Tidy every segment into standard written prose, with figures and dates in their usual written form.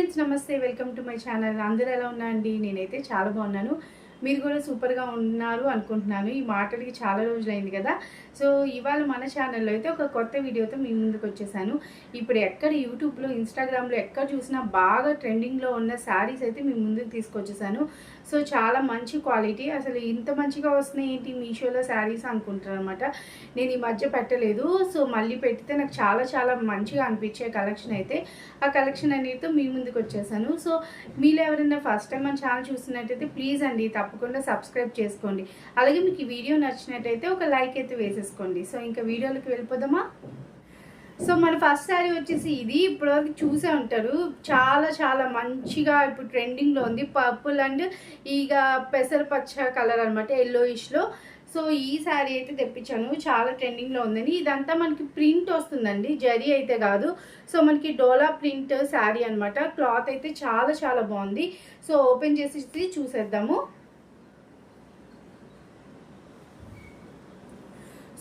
Friends, నమస్తే. Welcome to my channel. అందరూ ఎలా ఉన్నారండి? నేనైతే చాలా బాగున్నాను. మీరు కూడా సూపర్గా ఉన్నారు అనుకుంటున్నాను. ఈ మాటలకి చాలా రోజులైంది కదా. సో ఇవాళ మన ఛానల్లో అయితే ఒక కొత్త వీడియోతో మీ ముందుకు వచ్చేసాను. ఇప్పుడు ఎక్కడ యూట్యూబ్లో, ఇన్స్టాగ్రామ్లో ఎక్కడ చూసినా బాగా ట్రెండింగ్లో ఉన్న శారీస్ అయితే మీ ముందుకు తీసుకొచ్చేసాను. సో చాలా మంచి క్వాలిటీ. అసలు ఇంత మంచిగా వస్తున్నాయి ఏంటి మీషోలో శారీస్ అనుకుంటారు అనమాట. నేను ఈ మధ్య పెట్టలేదు. సో మళ్ళీ పెడితే నాకు చాలా చాలా మంచిగా అనిపించే కలెక్షన్ అయితే ఆ కలెక్షన్ అనేది మీ ముందుకు వచ్చేసాను. సో మీరు ఎవరైనా ఫస్ట్ టైం మన ఛానల్ చూస్తున్నట్టయితే ప్లీజ్ అండి తప్పకుండా సబ్స్క్రైబ్ చేసుకోండి. అలాగే మీకు ఈ వీడియో నచ్చినట్టయితే ఒక లైక్ అయితే వేసేసుకోండి. సో ఇంకా వీడియోలోకి వెళ్ళిపోదామా. సో మన ఫస్ట్ శారీ వచ్చేసి ఇది. ఇప్పటివరకు చూసే ఉంటారు. చాలా చాలా మంచిగా ఇప్పుడు ట్రెండింగ్లో ఉంది. పర్పుల్ అండ్ ఇక పెసరపచ్చ కలర్ అనమాట, ఎల్లోయిష్లో. సో ఈ శారీ అయితే తెప్పించాను. చాలా ట్రెండింగ్లో ఉందని. ఇదంతా మనకి ప్రింట్ వస్తుందండి, జరీ అయితే కాదు. సో మనకి డోలా ప్రింట్ శారీ అనమాట. క్లాత్ అయితే చాలా చాలా బాగుంది. సో ఓపెన్ చేసి చూసేద్దాము.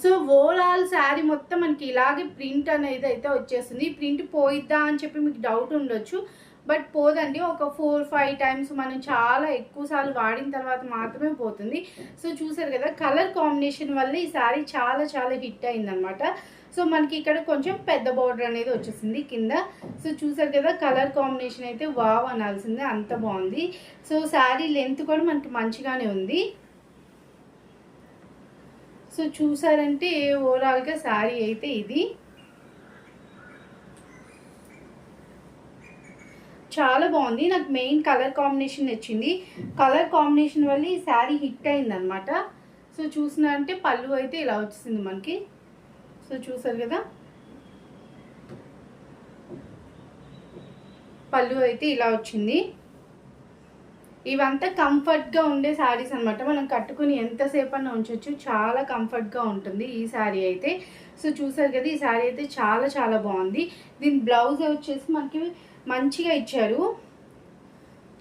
సో ఓవరాల్ శారీ మొత్తం మనకి ఇలాగే ప్రింట్ అనేది అయితే వచ్చేస్తుంది. ప్రింట్ పోయిద్దా అని చెప్పి మీకు డౌట్ ఉండొచ్చు, బట్ పోదండి. ఒక 4-5 టైమ్స్ మనం చాలా ఎక్కువ సార్లు వాడిన తర్వాత మాత్రమే పోతుంది. సో చూసారు కదా, కలర్ కాంబినేషన్ వల్ల ఈ శారీ చాలా చాలా హిట్ అయిందనమాట. సో మనకి ఇక్కడ కొంచెం పెద్ద బార్డర్ అనేది వచ్చేసింది కింద. సో చూసారు కదా, కలర్ కాంబినేషన్ అయితే వావ్ అనాల్సిందే, అంత బాగుంది. సో శారీ లెంత్ కూడా మనకి మంచిగానే ఉంది. సో చూసారంటే ఓవరాల్గా శారీ అయితే ఇది చాలా బాగుంది. నాకు మెయిన్ కలర్ కాంబినేషన్ నచ్చింది. కలర్ కాంబినేషన్ వల్ల ఈ శారీ హిట్ అయిందనమాట. సో చూసినారంటే పళ్ళు అయితే ఇలా వచ్చింది మనకి. సో చూసారు కదా, పళ్ళు అయితే ఇలా వచ్చింది. ఇవంతా కంఫర్ట్గా ఉండే శారీస్ అనమాట. మనం కట్టుకుని ఎంతసేపు అన్నా ఉంచవచ్చు, చాలా కంఫర్ట్గా ఉంటుంది ఈ శారీ అయితే. సో చూసారు కదా, ఈ శారీ అయితే చాలా చాలా బాగుంది. దీని బ్లౌజ్ వచ్చేసి మనకి మంచిగా ఇచ్చారు,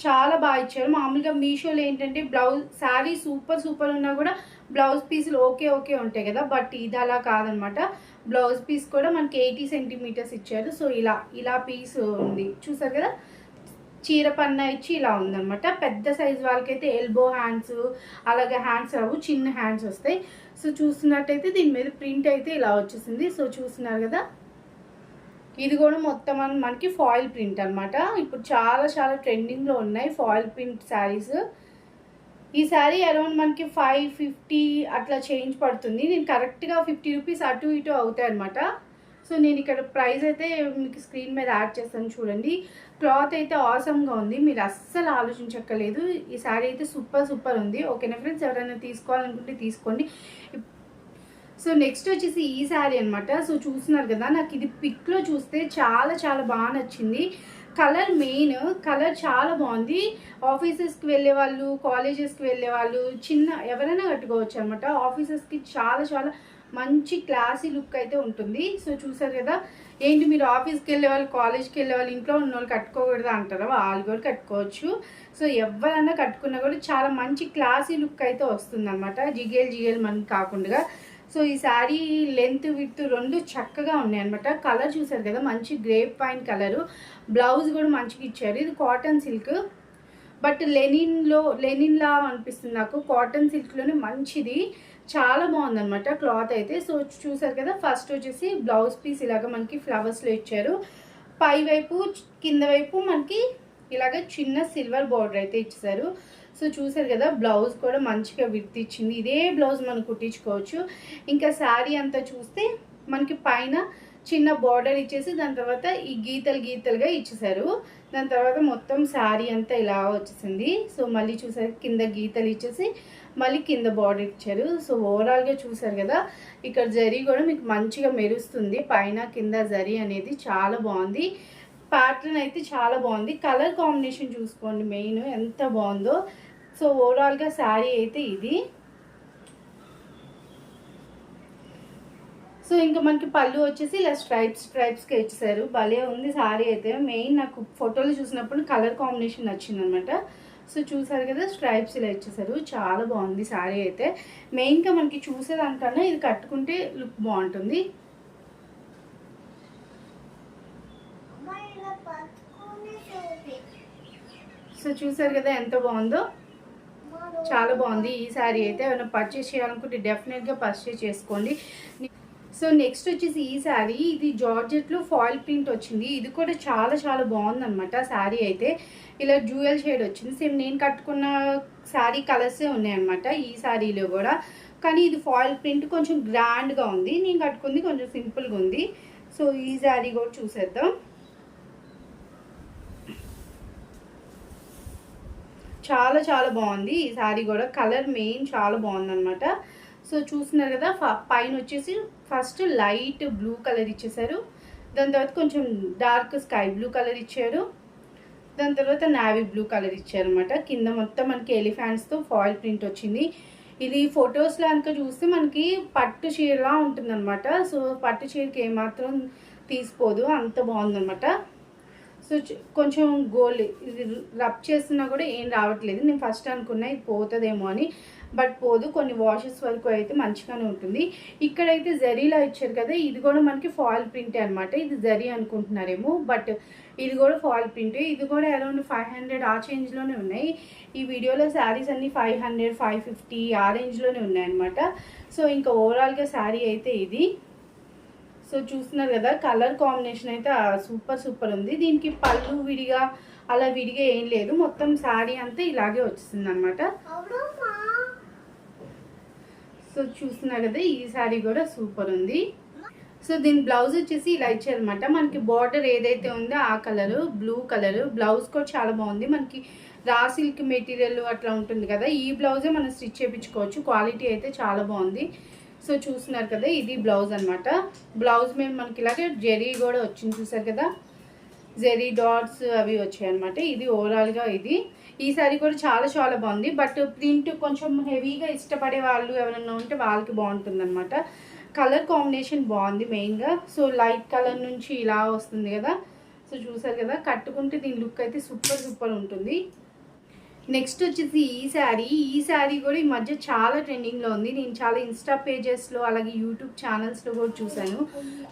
చాలా బాగా ఇచ్చారు. మామూలుగా మీషోలో ఏంటంటే బ్లౌజ్ శారీ సూపర్ ఉన్నా కూడా బ్లౌజ్ పీసులు ఓకే ఉంటాయి కదా, బట్ ఇది అలా కాదనమాట. బ్లౌజ్ పీస్ కూడా మనకి 80 సెంటీమీటర్స్ ఇచ్చారు. సో ఇలా పీస్ ఉంది, చూసారు కదా. చీర పన్నా ఇచ్చి ఇలా ఉందనమాట. పెద్ద సైజ్ వాళ్ళకైతే ఎల్బో హ్యాండ్స్, అలాగే హ్యాండ్స్ రావు, చిన్న హ్యాండ్స్ వస్తాయి. సో చూస్తున్నట్టయితే దీని మీద ప్రింట్ అయితే ఇలా వచ్చేసింది. సో చూస్తున్నారు కదా, ఇది కూడా మొత్తం మనకి ఫాయిల్ ప్రింట్ అనమాట. ఇప్పుడు చాలా చాలా ట్రెండింగ్లో ఉన్నాయి ఫాయిల్ ప్రింట్ శారీస్. ఈ శారీ అరౌండ్ మనకి 550 అట్లా చేంజ్ పడుతుంది. నేను కరెక్ట్గా 50 రూపీస్ అటు ఇటు అవుతాయి అనమాట. సో నేను ఇక్కడ ప్రైస్ అయితే మీకు స్క్రీన్ మీద యాడ్ చేస్తాను చూడండి. క్లాత్ అయితే ఆసమ్గా ఉంది, మీరు అస్సలు ఆలోచించక్కర్లేదు. ఈ శారీ అయితే సూపర్ ఉంది. ఓకేనా ఫ్రెండ్స్, ఎవరైనా తీసుకోవాలనుకుంటే తీసుకోండి. సో నెక్స్ట్ వచ్చేసి ఈ శారీ అనమాట. సో చూస్తున్నారు కదా, నాకు ఇది పిక్లో చూస్తే చాలా చాలా బాగా నచ్చింది. కలర్, మెయిన్ కలర్ చాలా బాగుంది. ఆఫీసెస్కి వెళ్ళే వాళ్ళు, కాలేజెస్కి వెళ్ళే వాళ్ళు, చిన్న ఎవరైనా కట్టుకోవచ్చు అనమాట. ఆఫీసెస్కి చాలా చాలా మంచి క్లాసీ లుక్ అయితే ఉంటుంది. సో చూసారు కదా, ఏంటి మీరు ఆఫీస్కి వెళ్ళే వాళ్ళు, కాలేజ్కి వెళ్ళే వాళ్ళు, ఇంట్లో ఉన్న వాళ్ళు కట్టుకోకూడదు అంటారా, వాళ్ళు కూడా కట్టుకోవచ్చు. సో ఎవరైనా కట్టుకున్నా కూడా చాలా మంచి క్లాసీ లుక్ అయితే వస్తుంది అనమాట, జిగేల్ మనకి కాకుండా. సో ఈ శారీ లెంత్ విడ్త్ రెండు చక్కగా ఉన్నాయి అనమాట. కలర్ చూసారు కదా, మంచి గ్రేప్ వైన్ కలరు. బ్లౌజ్ కూడా మంచిగా ఇచ్చారు. ఇది కాటన్ సిల్క్, బట్ లెనిన్లా అనిపిస్తుంది నాకు. కాటన్ సిల్క్లోనే మంచిది, చాలా బాగుందనమాట క్లాత్ అయితే. సో చూసారు కదా, ఫస్ట్ వచ్చేసి బ్లౌజ్ పీస్ ఇలాగ మనకి ఫ్లవర్స్లో ఇచ్చారు. పై వైపు కింద వైపు మనకి ఇలాగ చిన్న సిల్వర్ బార్డర్ అయితే ఇచ్చారు. సో చూసారు కదా, బ్లౌజ్ కూడా మంచిగా విడ్త్ ఇచ్చింది. ఇదే బ్లౌజ్ మనం కుట్టించుకోవచ్చు. ఇంకా శారీ అంతా చూస్తే మనకి పైన చిన్న బార్డర్ ఇచ్చేసి దాని తర్వాత ఈ గీతలుగా ఇచ్చేసారు. దాని తర్వాత మొత్తం శారీ అంతా ఇలా వచ్చేసింది. సో మళ్ళీ చూసారు, కింద గీతలు ఇచ్చేసి మళ్ళీ కింద బార్డర్ ఇచ్చారు. సో ఓవరాల్గా చూసారు కదా, ఇక్కడ జరీ కూడా మీకు మంచిగా మెరుస్తుంది. పైన కింద జరీ అనేది చాలా బాగుంది. ప్యాటర్న్ అయితే చాలా బాగుంది. కలర్ కాంబినేషన్ చూసుకోండి, మెయిన్ ఎంత బాగుందో. సో ఓవరాల్గా శారీ అయితే ఇది. సో ఇంకా మనకి పళ్ళు వచ్చేసి ఇలా స్ట్రైప్స్గా ఇచ్చేసారు. భలే ఉంది శారీ అయితే. మెయిన్ నాకు ఫోటోలు చూసినప్పుడు కలర్ కాంబినేషన్ నచ్చింది అనమాట. సో చూసారు కదా, స్ట్రైప్స్ ఇలా ఇచ్చేసారు. చాలా బాగుంది శారీ అయితే. మెయిన్గా మనకి చూసేదానికన్నా ఇది కట్టుకుంటే లుక్ బాగుంటుంది. సో చూసారు కదా ఎంత బాగుందో, చాలా బాగుంది ఈ శారీ అయితే. ఏమైనా పర్చేస్ చేయాలనుకుంటే డెఫినెట్గా పర్చేస్ చేసుకోండి. సో నెక్స్ట్ వచ్చేసి ఈ శారీ, ఇది జార్జెట్లో ఫాయిల్ ప్రింట్ వచ్చింది. ఇది కూడా చాలా చాలా బాగుందన్నమాట శారీ అయితే. ఇలా డ్యూయల్ షేడ్ వచ్చింది, సేమ్ నేను కట్టుకున్న శారీ కలర్సే ఉన్నాయన్నమాట ఈ శారీలో కూడా. కానీ ఇది ఫాయిల్ ప్రింట్ కొంచెం గ్రాండ్గా ఉంది, నేను కట్టుకుంది కొంచెం సింపుల్గా ఉంది. సో ఈ శారీ కూడా చూసేద్దాం. చాలా చాలా బాగుంది ఈ శారీ కూడా, కలర్ మెయిన్ చాలా బాగుందన్నమాట. సో చూస్తున్నారు కదా, పైన వచ్చేసి ఫస్ట్ లైట్ బ్లూ కలర్ ఇచ్చేసారు, దాని తర్వాత కొంచెం డార్క్ స్కై బ్లూ కలర్ ఇచ్చారు, దాని తర్వాత నావీ బ్లూ కలర్ ఇచ్చారనమాట. కింద మొత్తం మనకి ఎలిఫెంట్స్తో ఫాయిల్ ప్రింట్ వచ్చింది. ఇది ఫొటోస్లో కనుక చూస్తే మనకి పట్టు చీరలా ఉంటుందన్నమాట. సో పట్టు చీరకి ఏమాత్రం తీసిపోదు, అంత బాగుందన్నమాట. సో కొంచెం గోల్డ్ ఇది రబ్ చేస్తున్నా కూడా ఏం రావట్లేదు. నేను ఫస్ట్ అనుకున్నా ఇది పోతుందేమో అని, బట్ పోదు. కొన్ని వాషెస్ వరకు అయితే మంచిగానే ఉంటుంది. ఇక్కడైతే జరీలా ఇచ్చారు కదా, ఇది కూడా మనకి ఫాయిల్ ప్రింటే అనమాట. ఇది జరీ అనుకుంటున్నారేమో, బట్ ఇది కూడా ఫాయిల్ ప్రింటే. ఇది కూడా అరౌండ్ 500 ఆ రేంజ్లోనే ఉన్నాయి. ఈ వీడియోలో శారీస్ అన్నీ 500, 550 ఆ రేంజ్లోనే ఉన్నాయన్నమాట. సో ఇంకా ఓవరాల్గా శారీ అయితే ఇది. సో చూస్తున్నారు కదా, కలర్ కాంబినేషన్ అయితే సూపర్ సూపర్ ఉంది. దీనికి పళ్ళు విడిగా అలా విడిగా ఏం లేదు, మొత్తం శారీ అంతా ఇలాగే వచ్చింది అనమాట. సో చూస్తున్నారు కదా, ఈ శారీ కూడా సూపర్ ఉంది. సో దీని బ్లౌజ్ వచ్చేసి ఇలా ఇచ్చారనమాట. మనకి బార్డర్ ఏదైతే ఉందో ఆ కలరు బ్లూ కలరు, బ్లౌజ్ కూడా చాలా బాగుంది. మనకి రా సిల్క్ మెటీరియల్ అట్లా ఉంటుంది కదా, ఈ బ్లౌజే మనం స్టిచ్ చేయించుకోవచ్చు. క్వాలిటీ అయితే చాలా బాగుంది. సో చూస్తున్నారు కదా, ఇది బ్లౌజ్ అనమాట. బ్లౌజ్ మేము మనకి ఇలాగే జెరీ కూడా వచ్చింది, చూసారు కదా, జెరీ డాట్స్ అవి వచ్చాయి అనమాట. ఇది ఓవరాల్గా ఇది. ఈ సారీ కూడా చాలా చాలా బాగుంది, బట్ ప్రింట్ కొంచెం హెవీగా ఇష్టపడే వాళ్ళు ఎవరైనా ఉంటే వాళ్ళకి బాగుంటుంది అనమాట. కలర్ కాంబినేషన్ బాగుంది మెయిన్గా. సో లైట్ కలర్ నుంచి ఇలా వస్తుంది కదా. సో చూసారు కదా, కట్టుకుంటే దీని లుక్ అయితే సూపర్ సూపర్ ఉంటుంది. నెక్స్ట్ వచ్చేసి ఈ శారీ కూడా ఈ మధ్య చాలా ట్రెండింగ్లో ఉంది. నేను చాలా ఇన్స్టా పేజెస్లో అలాగే యూట్యూబ్ ఛానల్స్లో కూడా చూశాను.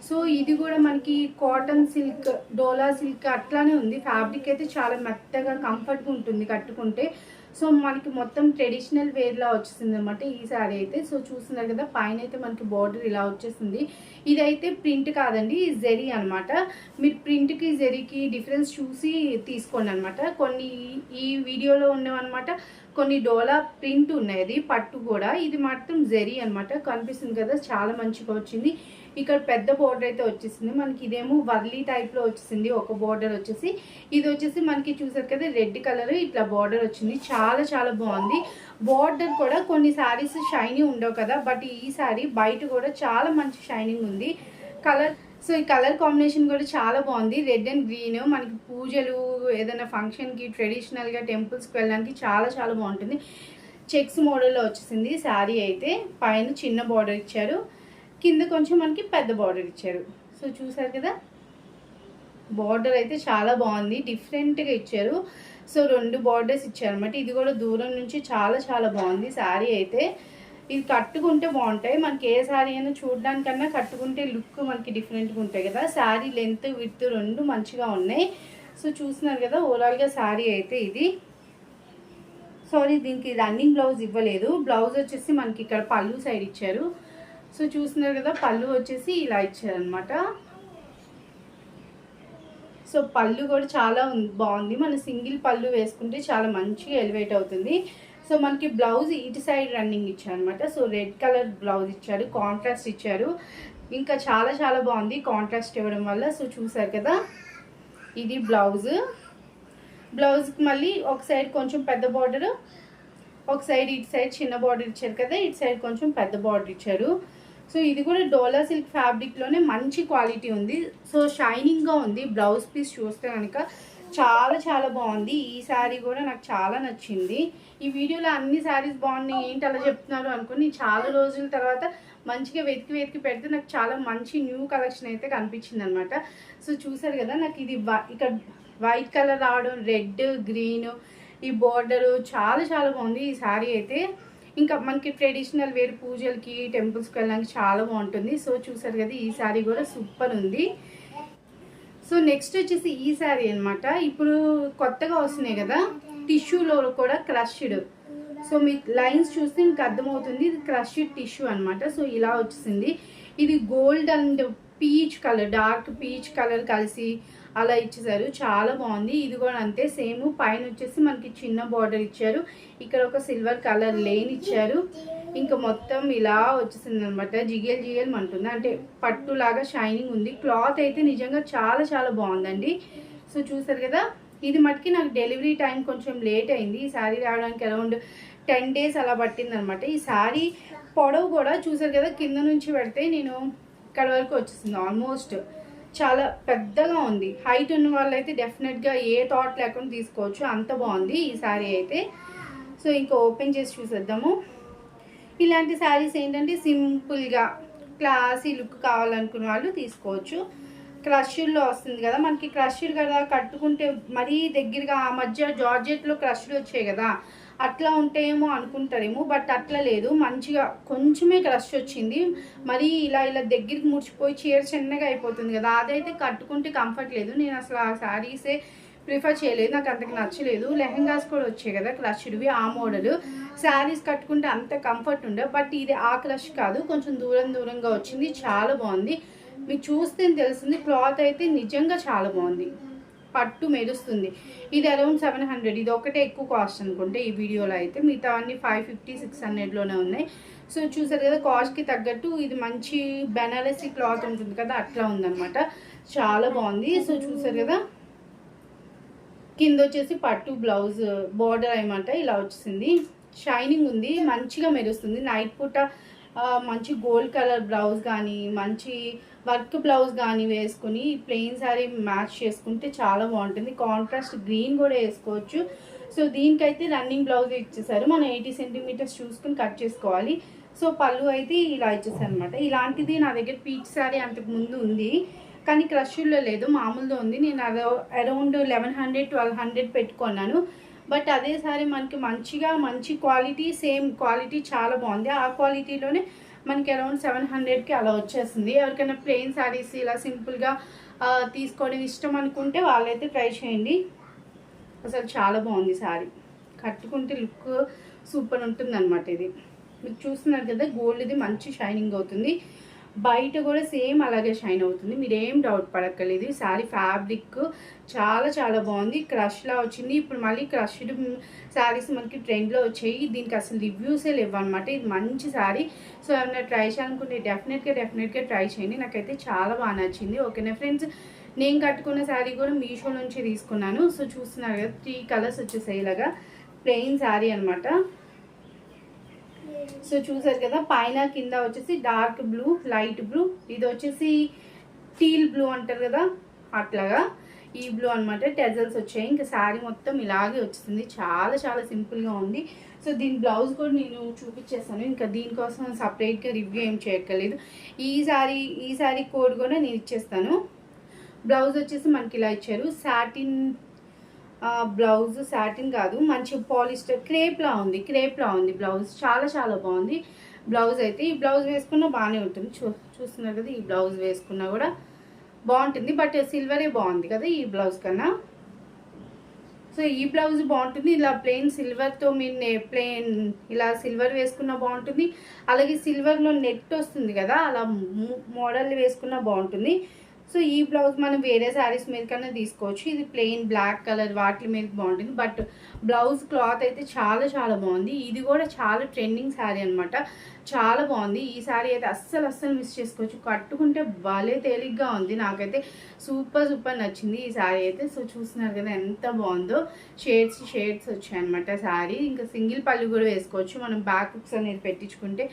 సో ఇది కూడా మనకి కాటన్ సిల్క్, డోలా సిల్క్ అట్లానే ఉంది. ఫ్యాబ్రిక్ అయితే చాలా మెత్తగా కంఫర్ట్గా ఉంటుంది కట్టుకుంటే. సో మనకి మొత్తం ట్రెడిషనల్ వేర్లా వచ్చేసింది అనమాట ఈ శారీ అయితే. సో చూస్తున్నారు కదా, పైన అయితే మనకి బార్డర్ ఇలా వచ్చేసింది. ఇదైతే ప్రింట్ కాదండి, జెరీ అనమాట. మీరు ప్రింట్కి జెరీకి డిఫరెన్స్ చూసి తీసుకోండి అనమాట. కొన్ని ఈ వీడియోలో ఉన్నవన్నమాట, కొన్ని డోలా ప్రింట్ ఉన్నాయి, అది పట్టు కూడా. ఇది మాత్రం జెరీ అనమాట. కనిపిస్తుంది కదా, చాలా మంచిగా వచ్చింది. ఇక్కడ పెద్ద బోర్డర్ అయితే వచ్చేసింది మనకి. ఇదేమో వర్లీ టైప్లో వచ్చేసింది ఒక బోర్డర్ వచ్చేసి. ఇది వచ్చేసి మనకి చూసారు కదా, రెడ్ కలర్ ఇట్లా బోర్డర్ వచ్చింది. చాలా చాలా బాగుంది. బోర్డర్ కూడా కొన్ని శారీస్ షైనీ ఉండవు కదా, బట్ ఈ శారీ బయట కూడా చాలా మంచి షైనింగ్ ఉంది. కలర్, సో ఈ కలర్ కాంబినేషన్ కూడా చాలా బాగుంది. రెడ్ అండ్ గ్రీన్ మనకి పూజలు ఏదైనా ఫంక్షన్కి ట్రెడిషనల్గా టెంపుల్స్కి వెళ్ళడానికి చాలా చాలా బాగుంటుంది. చెక్స్ మోడల్లో వచ్చేసింది శారీ అయితే. పైన చిన్న బార్డర్ ఇచ్చారు, కింద కొంచెం మనకి పెద్ద బార్డర్ ఇచ్చారు. సో చూసారు కదా, బార్డర్ అయితే చాలా బాగుంది, డిఫరెంట్గా ఇచ్చారు. సో 2 బార్డర్స్ ఇచ్చారు అనమాట. ఇది కూడా దూరం నుంచి చాలా చాలా బాగుంది శారీ అయితే. ఇది కట్టుకుంటే బాగుంటాయి. మనకి ఏ శారీ అయినా చూడడానికన్నా కట్టుకుంటే లుక్ మనకి డిఫరెంట్గా ఉంటాయి కదా. శారీ లెంత్ విడ్త్ 2 మంచిగా ఉన్నాయి. సో చూస్తున్నారు కదా, ఓవరాల్గా శారీ అయితే ఇది. సారీ, దీనికి రన్నింగ్ బ్లౌజ్ ఇవ్వలేదు. బ్లౌజ్ వచ్చేసి మనకి ఇక్కడ పళ్ళు సైడ్ ఇచ్చారు. సో చూస్తున్నారు కదా, పళ్ళు వచ్చేసి ఇలా ఇచ్చారనమాట. సో పళ్ళు కూడా చాలా బాగుంది. మన సింగిల్ పళ్ళు వేసుకుంటే చాలా మంచిగా ఎలివేట్ అవుతుంది. సో మనకి బ్లౌజ్ ఇటు సైడ్ రన్నింగ్ ఇచ్చారనమాట. సో రెడ్ కలర్ బ్లౌజ్ ఇచ్చారు, కాంట్రాస్ట్ ఇచ్చారు. ఇంకా చాలా చాలా బాగుంది కాంట్రాస్ట్ ఇవ్వడం వల్ల. సో చూసారు కదా, ఇది బ్లౌజ్. బ్లౌజ్కి మళ్ళీ ఒక సైడ్ కొంచెం పెద్ద బార్డర్, ఒక సైడ్ ఇటు సైడ్ చిన్న బార్డర్ ఇచ్చారు కదా, ఇటు సైడ్ కొంచెం పెద్ద బార్డర్ ఇచ్చారు. సో ఇది కూడా డోలా సిల్క్ ఫ్యాబ్రిక్లోనే మంచి క్వాలిటీ ఉంది. సో షైనింగ్గా ఉంది. బ్లౌజ్ పీస్ చూస్తే కనుక చాలా చాలా బాగుంది. ఈ శారీ కూడా నాకు చాలా నచ్చింది. ఈ వీడియోలో అన్ని శారీస్ బాగున్నాయి, ఏంటి అలా చెప్తున్నారు అనుకుని చాలా రోజుల తర్వాత మంచిగా వెతికి పెడితే నాకు చాలా మంచి న్యూ కలెక్షన్ అయితే కనిపించింది అనమాట. సో చూసారు కదా, నాకు ఇది ఇక్కడ వైట్ కలర్ రావడం, రెడ్ గ్రీన్ ఈ బోర్డరు చాలా చాలా బాగుంది ఈ శారీ అయితే. ఇంకా మనకి ట్రెడిషనల్ వేర్ పూజలకి టెంపుల్స్కి వెళ్ళడానికి చాలా బాగుంటుంది. సో చూసారు కదా, ఈ శారీ కూడా సూపర్ ఉంది. సో నెక్స్ట్ వచ్చేసి ఈ శారీ అనమాట. ఇప్పుడు కొత్తగా వస్తున్నాయి కదా టిష్యూలో కూడా క్రష్డ్. సో మీకు లైన్స్ చూస్తే మీకు అర్థమవుతుంది ఇది క్రష్డ్ టిష్యూ అనమాట. సో ఇలా వచ్చేసింది. ఇది gold and peach colour, dark peach colour కలిసి అలా ఇచ్చేసారు. చాలా బాగుంది. ఇది కూడా అంతే సేమ్. పైన వచ్చేసి మనకి చిన్న బార్డర్ ఇచ్చారు. ఇక్కడ ఒక సిల్వర్ కలర్ లేన్ ఇచ్చారు. ఇంకా మొత్తం ఇలా వచ్చేసింది అనమాట. జిగేల్ జిగేల్ అంటుంది, అంటే పట్టులాగా షైనింగ్ ఉంది. క్లాత్ అయితే నిజంగా చాలా చాలా బాగుందండి. సో చూసారు కదా. ఇది మటుకి నాకు డెలివరీ టైం కొంచెం లేట్ అయింది. ఈ శారీ రావడానికి అరౌండ్ 10 days అలా పట్టింది అనమాట. ఈ శారీ పొడవు కూడా చూసారు కదా, కింద నుంచి పెడితే నేను ఇక్కడ వరకు వచ్చేసింది. ఆల్మోస్ట్ చాలా పెద్దగా ఉంది. హైట్ ఉన్న వాళ్ళైతే డెఫినెట్గా ఏ థాట్ లేకుండా తీసుకోవచ్చు, అంత బాగుంది ఈ శారీ అయితే. సో ఇంకా ఓపెన్ చేసి చూసేద్దాము. ఇలాంటి శారీస్ ఏంటంటే సింపుల్గా క్లాసీ లుక్ కావాలనుకున్న వాళ్ళు తీసుకోవచ్చు. క్రష్డ్లో వస్తుంది కదా మనకి. క్రష్డ్ కదా కట్టుకుంటే మరీ దగ్గరగా, ఆ మధ్య జార్జెట్లో క్రష్డ్ వచ్చాయి కదా, అట్లా ఉంటాయేమో అనుకుంటారేమో, బట్ అట్లా లేదు. మంచిగా కొంచెమే క్రష్ వచ్చింది. మరీ ఇలా ఇలా దగ్గరికి ముడిచిపోయి చీర చిన్నగా అయిపోతుంది కదా, అదైతే కట్టుకుంటే కంఫర్ట్ లేదు. నేను అసలు ఆ శారీసే ప్రిఫర్ చేయలేదు, నాకు అంతకు నచ్చలేదు. లెహంగాస్ కూడా వచ్చాయి కదా క్రష్డ్వి, ఆ మోడల్ శారీస్ కట్టుకుంటే అంత కంఫర్ట్ ఉండవు. బట్ ఇది ఆ క్రష్ కాదు, కొంచెం దూరంగా వచ్చింది. చాలా బాగుంది. మీకు చూస్తే తెలుస్తుంది. క్లాత్ అయితే నిజంగా చాలా బాగుంది, పట్టు మెరుస్తుంది. ఇది అరౌండ్ 700. ఇది ఒకటే ఎక్కువ కాస్ట్ అనుకుంటే ఈ వీడియోలో అయితే. మిగతా అన్ని 550-600లోనే ఉన్నాయి. సో చూసారు కదా, కాస్ట్కి తగ్గట్టు ఇది మంచి బెనారసీ క్లాత్ ఉంటుంది కదా, అట్లా ఉందన్నమాట. చాలా బాగుంది. సో చూసారు కదా, కింద వచ్చేసి పట్టు బ్లౌజ్ బార్డర్ అనమాట ఇలా వచ్చేసింది. షైనింగ్ ఉంది, మంచిగా మెరుస్తుంది. నైట్ పూట మంచి గోల్డ్ కలర్ బ్లౌజ్ కానీ మంచి వర్క్ బ్లౌజ్ కానీ వేసుకుని ప్లెయిన్ శారీ మ్యాచ్ చేసుకుంటే చాలా బాగుంటుంది. కాంట్రాస్ట్ గ్రీన్ కూడా వేసుకోవచ్చు. సో దీనికైతే రన్నింగ్ బ్లౌజ్ ఇచ్చేసారు. మనం 80 centimeters చూసుకుని కట్ చేసుకోవాలి. సో పళ్ళు అయితే ఇలా ఇచ్చేసారు అనమాట. ఇలాంటిది నా దగ్గర పీచ్ శారీ అంతకు ముందు ఉంది, కానీ క్రష్లో లేదు, మామూలుగా ఉంది. నేను అరౌండ్ 1100-1200 పెట్టుకున్నాను. బట్ అదే సారీ మనకి మంచి క్వాలిటీ, సేమ్ క్వాలిటీ చాలా బాగుంది. ఆ క్వాలిటీలోనే మనకి అరౌండ్ 700కి అలా వచ్చేస్తుంది. ఎవరికైనా ప్లెయిన్ శారీస్ ఇలా సింపుల్గా తీసుకోవడం ఇష్టం అనుకుంటే వాళ్ళైతే ట్రై చేయండి. అసలు చాలా బాగుంది శారీ, కట్టుకుంటే లుక్ సూపర్ ఉంటుంది అనమాట. ఇది మీకు చూస్తున్నారు కదా, గోల్డ్ది మంచి షైనింగ్ అవుతుంది. బయట కూడా సేమ్ అలాగే షైన్ అవుతుంది, మీరేం డౌట్ పడక్కర్లేదు. శారీ ఫ్యాబ్రిక్ చాలా చాలా బాగుంది. క్రష్లా వచ్చింది. ఇప్పుడు మళ్ళీ క్రష్డ్ శారీస్ మనకి ట్రెండ్లో వచ్చాయి. దీనికి అసలు రివ్యూసే లేవు అనమాట. ఇది మంచి శారీ. సో ఏమైనా ట్రై చేయాలనుకుంటే డెఫినెట్గా ట్రై చేయండి. నాకైతే చాలా బాగా నచ్చింది. ఓకేనా ఫ్రెండ్స్, నేను కట్టుకున్న శారీ కూడా మీషో నుంచి తీసుకున్నాను. సో చూస్తున్నారు కదా, 3 కలర్స్ వచ్చేసాయి. ఇలాగా ప్లెయిన్ శారీ అనమాట. సో చూసారు కదా, పైన కింద వచ్చేసి డార్క్ బ్లూ, లైట్ బ్లూ, ఇది వచ్చేసి టీల్ బ్లూ అంటారు కదా అట్లాగా ఈ బ్లూ అనమాట. టెజల్స్ వచ్చాయి. ఇంకా శారీ మొత్తం ఇలాగే వచ్చింది. చాలా చాలా సింపుల్గా ఉంది. సో దీని బ్లౌజ్ కూడా నేను చూపించేస్తాను. ఇంకా దీనికోసం సపరేట్గా రివ్యూ ఏం చేయక్కర్లేదు. ఈ శారీ కోడ్ కూడా నేను ఇచ్చేస్తాను. బ్లౌజ్ వచ్చేసి మనకి ఇలా ఇచ్చారు. సాటిన్ బ్లౌజ్, సాటిన్ కాదు, మంచి పాలిస్టర్ క్రేప్లా ఉంది బ్లౌజ్. చాలా చాలా బాగుంది బ్లౌజ్ అయితే. ఈ బ్లౌజ్ వేసుకున్నా బాగానే ఉంటుంది. చూస్తున్నారు కదా, ఈ బ్లౌజ్ వేసుకున్నా కూడా బాగుంటుంది. బట్ సిల్వరే బాగుంది కదా ఈ బ్లౌజ్ కన్నా. సో ఈ బ్లౌజ్ బాగుంటుంది. ఇలా ప్లెయిన్ సిల్వర్తో మీరు ప్లెయిన్ ఇలా సిల్వర్ వేసుకున్నా బాగుంటుంది. అలాగే సిల్వర్లో నెట్ వస్తుంది కదా, అలా మోడల్ వేసుకున్నా బాగుంటుంది. సో ఈ బ్లౌజ్ మనం వేరే శారీస్ మీద కన్నా తీసుకోవచ్చు. ఇది ప్లెయిన్ బ్లాక్ కలర్ వాటి మీద బాగుంటుంది. బట్ బ్లౌజ్ క్లాత్ అయితే చాలా చాలా బాగుంది. ఇది కూడా చాలా ట్రెండింగ్ శారీ అనమాట. చాలా బాగుంది ఈ శారీ అయితే. అస్సలు మిస్ చేసుకోవచ్చు. కట్టుకుంటే భలే తేలిగ్గా ఉంది. నాకైతే సూపర్ నచ్చింది ఈ శారీ అయితే. సో చూస్తున్నారు కదా ఎంత బాగుందో. షేడ్స్ వచ్చాయి అనమాట శారీ. ఇంకా సింగిల్ పళ్ళు కూడా వేసుకోవచ్చు మనం, బ్యాక్ హుక్స్ అనేది పెట్టించుకుంటే.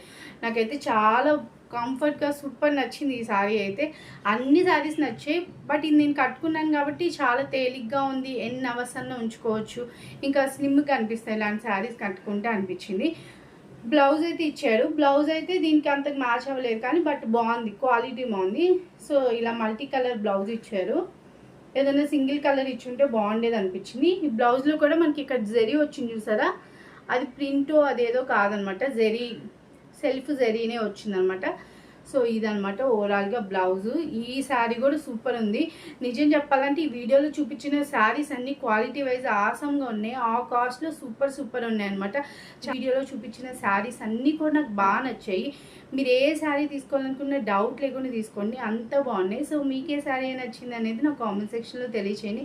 నాకైతే చాలా కంఫర్ట్గా సూపర్ నచ్చింది ఈ శారీ అయితే. అన్ని శారీస్ నచ్చాయి. బట్ ఇది నేను కట్టుకున్నాను కాబట్టి చాలా తేలిగ్గా ఉంది. ఎన్ని అవర్స్ అన్నా ఉంచుకోవచ్చు. ఇంకా స్లిమ్గా అనిపిస్తాయి ఇలాంటి శారీస్ కట్టుకుంటే అనిపించింది. బ్లౌజ్ అయితే ఇచ్చారు. బ్లౌజ్ అయితే దీనికి అంతకు మ్యాచ్ అవ్వలేదు కానీ బట్ బాగుంది, క్వాలిటీ బాగుంది. సో ఇలా మల్టీ కలర్ బ్లౌజ్ ఇచ్చారు. ఏదైనా సింగిల్ కలర్ ఇచ్చుంటే బాగుండేది అనిపించింది. ఈ బ్లౌజ్లో కూడా మనకి ఇక్కడ జరీ వచ్చింది చూసారా, అది ప్రింటో అదేదో కాదనమాట, జరీ సెల్ఫ్ జరీనే వచ్చిందనమాట. సో ఇదనమాట ఓవరాల్గా బ్లౌజు. ఈ శారీ కూడా సూపర్ ఉంది. నిజం చెప్పాలంటే ఈ వీడియోలో చూపించిన శారీస్ అన్ని క్వాలిటీ వైజ్ ఆసమ్గా ఉన్నాయి. ఆ కాస్ట్లో సూపర్ ఉన్నాయి అనమాట. వీడియోలో చూపించిన శారీస్ అన్నీ కూడా నాకు బాగా నచ్చాయి. మీరు ఏ శారీ తీసుకోవాలనుకున్న డౌట్ లేకుండా తీసుకోండి, అంత బాగున్నాయి. సో మీకే శారీ నచ్చింది అనేది నా కామెంట్ సెక్షన్లో తెలియచేయండి.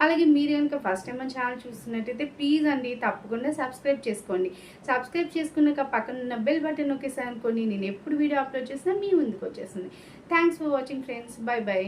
అలాగే మీరు కనుక ఫస్ట్ టైం మన ఛానల్ చూస్తున్నట్టయితే ప్లీజ్ అండి తప్పకుండా సబ్స్క్రైబ్ చేసుకోండి. సబ్స్క్రైబ్ చేసుకున్నాక పక్కన ఉన్న బెల్ బటన్ నొక్కేసాను అనుకోండి, నేను ఎప్పుడు వీడియో అప్లోడ్ చేసినా మీ ముందుకు వచ్చేస్తుంది. Thanks for watching friends. By by.